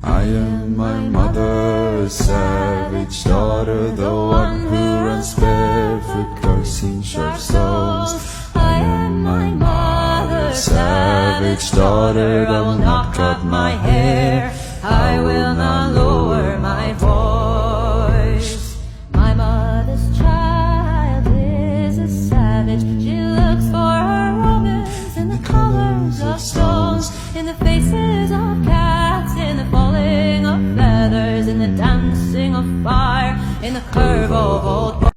I am my mother, a savage daughter, the one who runs barefoot, cursing sharp stones. I am my mother, savage daughter, I will not cut my hair, I will not lower my voice. My mother's child is a savage. She looks for her romance in the colors of stones, in the faces of cats, in the falling of feathers, in the dancing of fire, in the curve of old